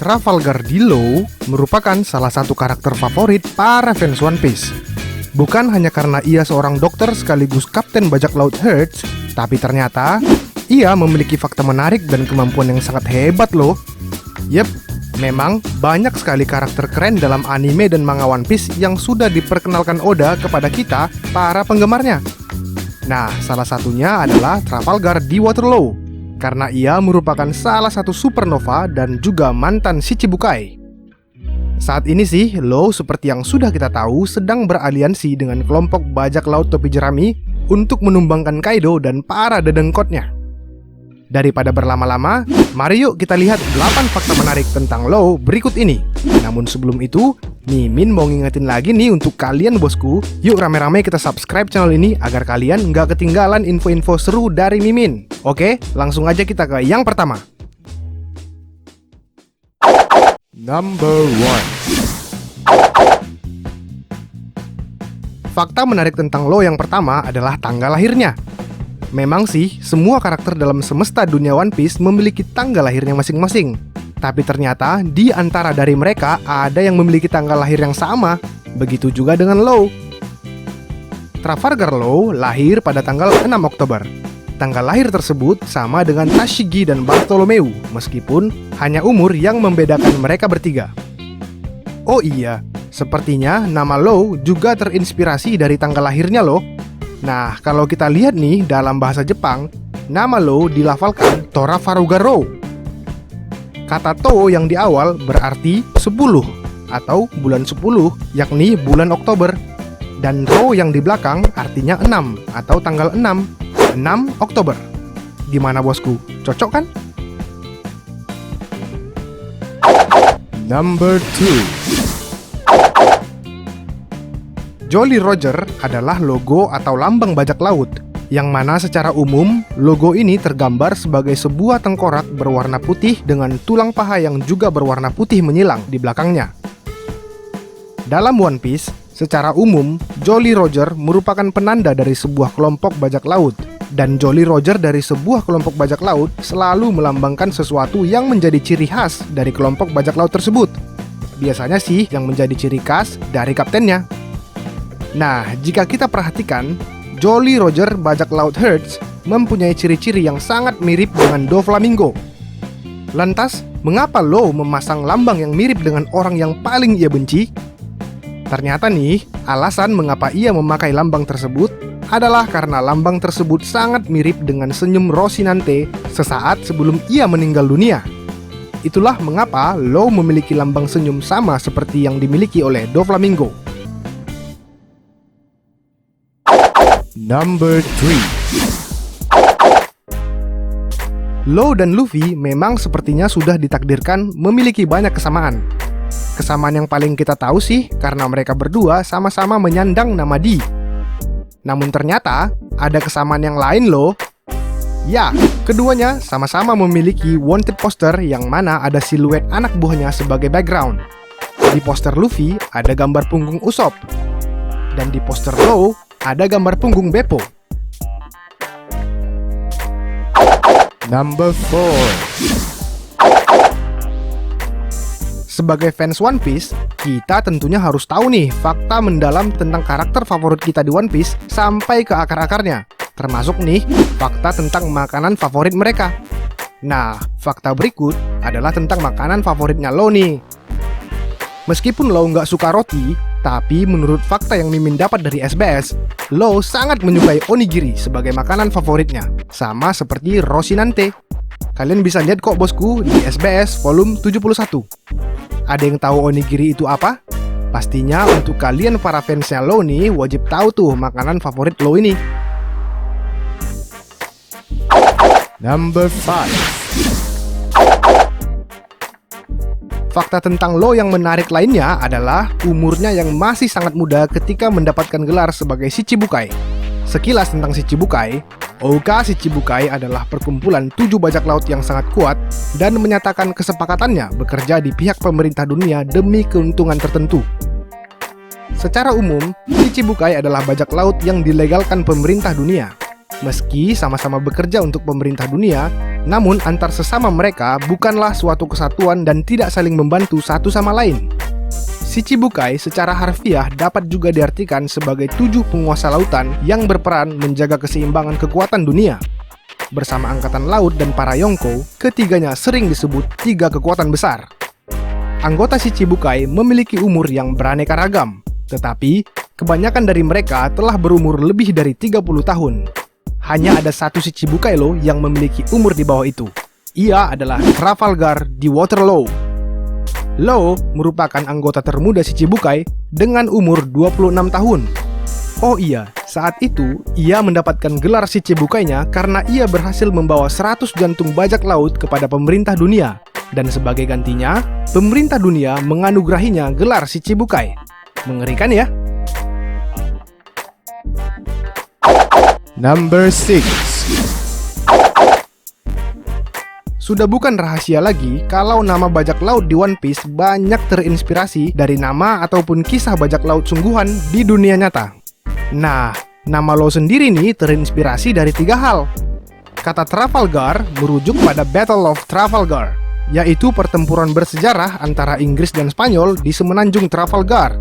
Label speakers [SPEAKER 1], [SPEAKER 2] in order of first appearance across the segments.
[SPEAKER 1] Trafalgar D. Law merupakan salah satu karakter favorit para fans One Piece. Bukan hanya karena ia seorang dokter sekaligus kapten bajak laut Hertz, tapi ternyata ia memiliki fakta menarik dan kemampuan yang sangat hebat loh. Yep, memang banyak sekali karakter keren dalam anime dan manga One Piece yang sudah diperkenalkan Oda kepada kita, para penggemarnya. Nah, salah satunya adalah Trafalgar D. Law, karena ia merupakan salah satu supernova dan juga mantan Shichibukai. Saat ini sih, Law seperti yang sudah kita tahu sedang beraliansi dengan kelompok bajak laut topi jerami untuk menumbangkan Kaido dan para dedengkotnya. Daripada berlama-lama, mari yuk kita lihat 8 fakta menarik tentang Law berikut ini. Namun sebelum itu, Mimin mau ngingetin lagi nih untuk kalian bosku, yuk rame-rame kita subscribe channel ini agar kalian nggak ketinggalan info-info seru dari Mimin. Oke, langsung aja kita ke yang pertama. Number 1. Fakta menarik tentang Law yang pertama adalah tanggal lahirnya. Memang sih, semua karakter dalam semesta dunia One Piece memiliki tanggal lahirnya masing-masing. Tapi ternyata, di antara dari mereka ada yang memiliki tanggal lahir yang sama. Begitu juga dengan Law. Trafalgar Law lahir pada tanggal 6 Oktober. Tanggal lahir tersebut sama dengan Tashigi dan Bartolomeu, meskipun hanya umur yang membedakan mereka bertiga. Oh iya, sepertinya nama Law juga terinspirasi dari tanggal lahirnya loh. Nah, kalau kita lihat nih dalam bahasa Jepang, nama Law dilafalkan Torafaruga Law. Kata To yang di awal berarti 10 atau bulan 10, yakni bulan Oktober. Dan Law yang di belakang artinya 6 atau tanggal 6 Oktober. Gimana bosku? Cocok kan? Number 2. Jolly Roger adalah logo atau lambang bajak laut, yang mana secara umum logo ini tergambar sebagai sebuah tengkorak berwarna putih dengan tulang paha yang juga berwarna putih menyilang di belakangnya. Dalam One Piece, secara umum Jolly Roger merupakan penanda dari sebuah kelompok bajak laut, dan Jolly Roger dari sebuah kelompok bajak laut selalu melambangkan sesuatu yang menjadi ciri khas dari kelompok bajak laut tersebut. Biasanya sih yang menjadi ciri khas dari kaptennya. Nah, jika kita perhatikan, Jolly Roger bajak laut Hertz mempunyai ciri-ciri yang sangat mirip dengan Doflamingo. Lantas, mengapa Law memasang lambang yang mirip dengan orang yang paling ia benci? Ternyata nih, alasan mengapa ia memakai lambang tersebut adalah karena lambang tersebut sangat mirip dengan senyum Rocinante sesaat sebelum ia meninggal dunia. Itulah mengapa Law memiliki lambang senyum sama seperti yang dimiliki oleh Doflamingo. Number 3. Law dan Luffy memang sepertinya sudah ditakdirkan memiliki banyak kesamaan. Kesamaan yang paling kita tahu sih karena mereka berdua sama-sama menyandang nama D. Namun ternyata ada kesamaan yang lain loh. Ya, keduanya sama-sama memiliki wanted poster yang mana ada siluet anak buahnya sebagai background. Di poster Luffy ada gambar punggung Usopp, dan di poster Law ada gambar punggung Beppo. Number 4. Sebagai fans One Piece, kita tentunya harus tahu nih fakta mendalam tentang karakter favorit kita di One Piece sampai ke akar-akarnya. Termasuk nih fakta tentang makanan favorit mereka. Nah, fakta berikut adalah tentang makanan favoritnya Law nih. Meskipun Law nggak suka roti, tapi menurut fakta yang Mimin dapat dari SBS, Law sangat menyukai onigiri sebagai makanan favoritnya, sama seperti Rocinante. Kalian bisa lihat kok bosku di SBS volume 71. Ada yang tahu onigiri itu apa? Pastinya untuk kalian para fansnya Law nih wajib tahu tuh makanan favorit Law ini. Number 5. Fakta tentang Law yang menarik lainnya adalah umurnya yang masih sangat muda ketika mendapatkan gelar sebagai Shichibukai. Sekilas tentang Shichibukai, Oka Shichibukai adalah perkumpulan 7 bajak laut yang sangat kuat dan menyatakan kesepakatannya bekerja di pihak pemerintah dunia demi keuntungan tertentu. Secara umum, Shichibukai adalah bajak laut yang dilegalkan pemerintah dunia. Meski sama-sama bekerja untuk pemerintah dunia, Namun antar sesama mereka bukanlah suatu kesatuan dan tidak saling membantu satu sama lain. Shichibukai secara harfiah dapat juga diartikan sebagai 7 penguasa lautan yang berperan menjaga keseimbangan kekuatan dunia. Bersama Angkatan Laut dan para Yonko, ketiganya sering disebut 3 kekuatan besar. Anggota Shichibukai memiliki umur yang beraneka ragam, tetapi kebanyakan dari mereka telah berumur lebih dari 30 tahun. Hanya ada satu Shichibukai loh yang memiliki umur di bawah itu. Ia adalah Trafalgar di Waterloo. Law merupakan anggota termuda Shichibukai dengan umur 26 tahun. Oh iya, saat itu ia mendapatkan gelar Shichibukainya karena ia berhasil membawa 100 jantung bajak laut kepada pemerintah dunia. Dan sebagai gantinya, pemerintah dunia menganugerahinya gelar Shichibukai. Mengerikan ya?
[SPEAKER 2] Number 6.
[SPEAKER 1] Sudah bukan rahasia lagi kalau nama bajak laut di One Piece banyak terinspirasi dari nama ataupun kisah bajak laut sungguhan di dunia nyata. Nah, nama Law sendiri nih terinspirasi dari 3 hal. Kata Trafalgar merujuk pada Battle of Trafalgar, yaitu pertempuran bersejarah antara Inggris dan Spanyol di semenanjung Trafalgar.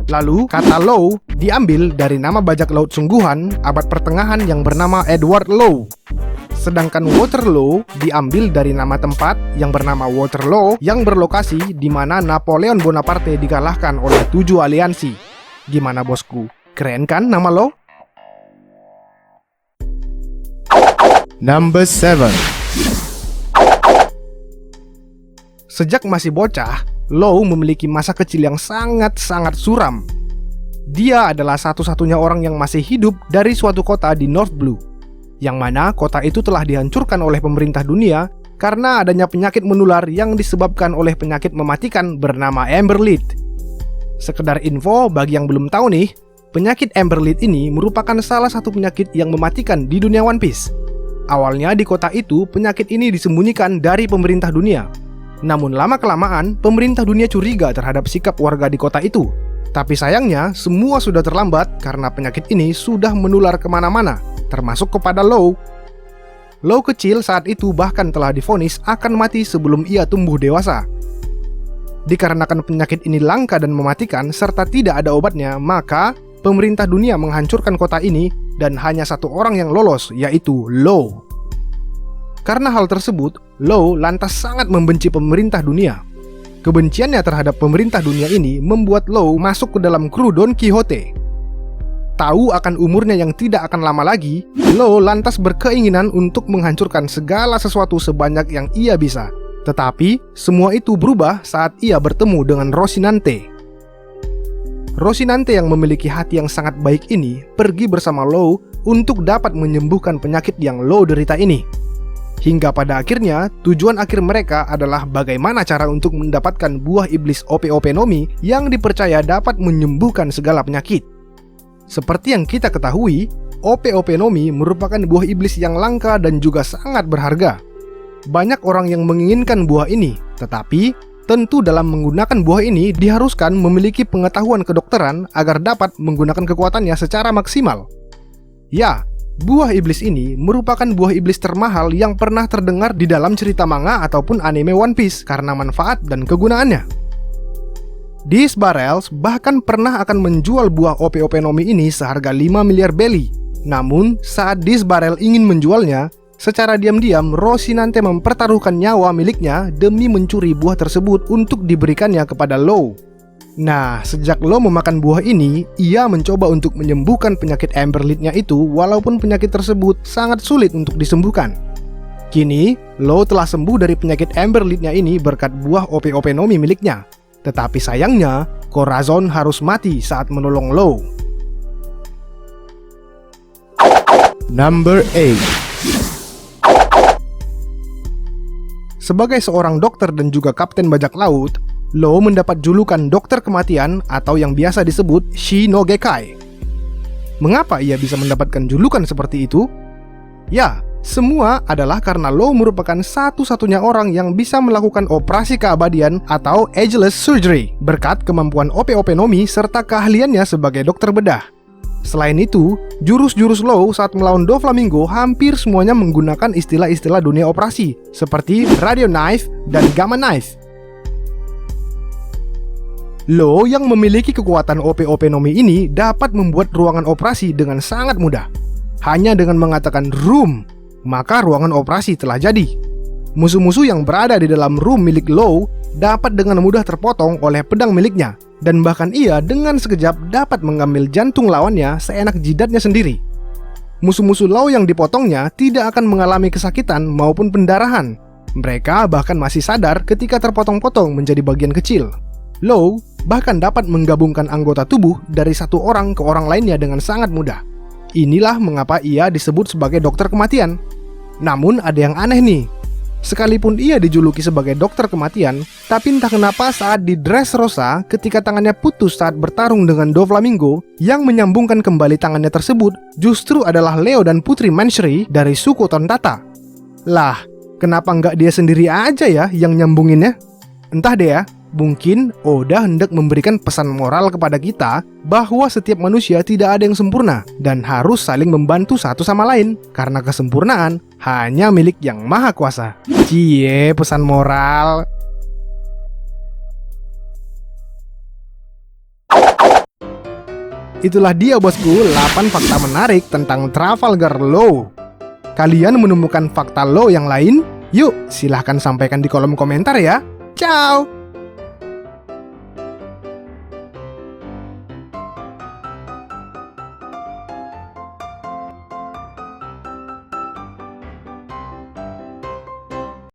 [SPEAKER 1] Lalu, kata Law diambil dari nama bajak laut sungguhan abad pertengahan yang bernama Edward Law. Sedangkan Waterloo diambil dari nama tempat yang bernama Waterloo yang berlokasi di mana Napoleon Bonaparte dikalahkan oleh 7 aliansi. Gimana bosku? Keren kan nama Law?
[SPEAKER 2] Number 7.
[SPEAKER 1] Sejak masih bocah, Law memiliki masa kecil yang sangat-sangat suram. Dia adalah satu-satunya orang yang masih hidup dari suatu kota di North Blue, yang mana kota itu telah dihancurkan oleh pemerintah dunia karena adanya penyakit menular yang disebabkan oleh penyakit mematikan bernama Amberlead. Sekedar info bagi yang belum tahu nih, penyakit Amberlead ini merupakan salah satu penyakit yang mematikan di dunia One Piece. Awalnya di kota itu penyakit ini disembunyikan dari pemerintah dunia. Namun lama-kelamaan pemerintah dunia curiga terhadap sikap warga di kota itu. Tapi sayangnya semua sudah terlambat karena penyakit ini sudah menular kemana-mana, termasuk kepada Law. Law kecil saat itu bahkan telah divonis akan mati sebelum ia tumbuh dewasa. Dikarenakan penyakit ini langka dan mematikan serta tidak ada obatnya, maka pemerintah dunia menghancurkan kota ini dan hanya satu orang yang lolos, yaitu Law. Karena hal tersebut, Law lantas sangat membenci pemerintah dunia. Kebenciannya terhadap pemerintah dunia ini membuat Law masuk ke dalam kru Don Quixote. Tahu akan umurnya yang tidak akan lama lagi, Law lantas berkeinginan untuk menghancurkan segala sesuatu sebanyak yang ia bisa. Tetapi, semua itu berubah saat ia bertemu dengan Rocinante. Rocinante yang memiliki hati yang sangat baik ini pergi bersama Law untuk dapat menyembuhkan penyakit yang Law derita ini. Hingga pada akhirnya, tujuan akhir mereka adalah bagaimana cara untuk mendapatkan buah iblis Ope-Ope no Mi yang dipercaya dapat menyembuhkan segala penyakit. Seperti yang kita ketahui, Ope-Ope no Mi merupakan buah iblis yang langka dan juga sangat berharga. Banyak orang yang menginginkan buah ini, tetapi tentu dalam menggunakan buah ini diharuskan memiliki pengetahuan kedokteran agar dapat menggunakan kekuatannya secara maksimal. Ya, buah iblis ini merupakan buah iblis termahal yang pernah terdengar di dalam cerita manga ataupun anime One Piece karena manfaat dan kegunaannya. These Barrels bahkan pernah akan menjual buah Ope-Ope no Mi ini seharga 5 miliar belly. Namun, saat These Barrel ingin menjualnya, secara diam-diam Rocinante mempertaruhkan nyawa miliknya demi mencuri buah tersebut untuk diberikannya kepada Law. Nah, sejak Law memakan buah ini, ia mencoba untuk menyembuhkan penyakit Amberlead-nya itu walaupun penyakit tersebut sangat sulit untuk disembuhkan. Kini, Law telah sembuh dari penyakit Amberlead-nya ini berkat buah Ope-Ope no Mi miliknya. Tetapi sayangnya, Corazon harus mati saat menolong Law.
[SPEAKER 2] Number 8.
[SPEAKER 1] Sebagai seorang dokter dan juga kapten bajak laut, Law mendapat julukan dokter kematian atau yang biasa disebut Shi-no-Gekai. Mengapa ia bisa mendapatkan julukan seperti itu? Ya, semua adalah karena Law merupakan satu-satunya orang yang bisa melakukan operasi keabadian atau ageless surgery berkat kemampuan Ope-Ope no Mi serta keahliannya sebagai dokter bedah. Selain itu, jurus-jurus Law saat melawan Doflamingo hampir semuanya menggunakan istilah-istilah dunia operasi seperti Radio Knife dan Gamma Knife. Law yang memiliki kekuatan OP-OP Nomi ini dapat membuat ruangan operasi dengan sangat mudah. Hanya dengan mengatakan room, maka ruangan operasi telah jadi. Musuh-musuh yang berada di dalam room milik Law dapat dengan mudah terpotong oleh pedang miliknya, dan bahkan ia dengan sekejap dapat mengambil jantung lawannya seenak jidatnya sendiri. Musuh-musuh Law yang dipotongnya tidak akan mengalami kesakitan maupun pendarahan. Mereka bahkan masih sadar ketika terpotong-potong menjadi bagian kecil. Law bahkan dapat menggabungkan anggota tubuh dari satu orang ke orang lainnya dengan sangat mudah. Inilah mengapa ia disebut sebagai dokter kematian. Namun ada yang aneh nih. Sekalipun ia dijuluki sebagai dokter kematian, tapi entah kenapa saat di Dressrosa ketika tangannya putus saat bertarung dengan Doflamingo, yang menyambungkan kembali tangannya tersebut justru adalah Leo dan Putri Manchery dari suku Tontata. Lah, kenapa nggak dia sendiri aja ya yang nyambunginnya? Entah deh ya. Mungkin Oda hendak memberikan pesan moral kepada kita bahwa setiap manusia tidak ada yang sempurna dan harus saling membantu satu sama lain karena kesempurnaan hanya milik Yang Maha Kuasa. Cie, pesan moral. Itulah dia bosku 8 fakta menarik tentang Trafalgar Law. Kalian menemukan fakta Law yang lain? Yuk, silahkan sampaikan di kolom komentar ya. Ciao!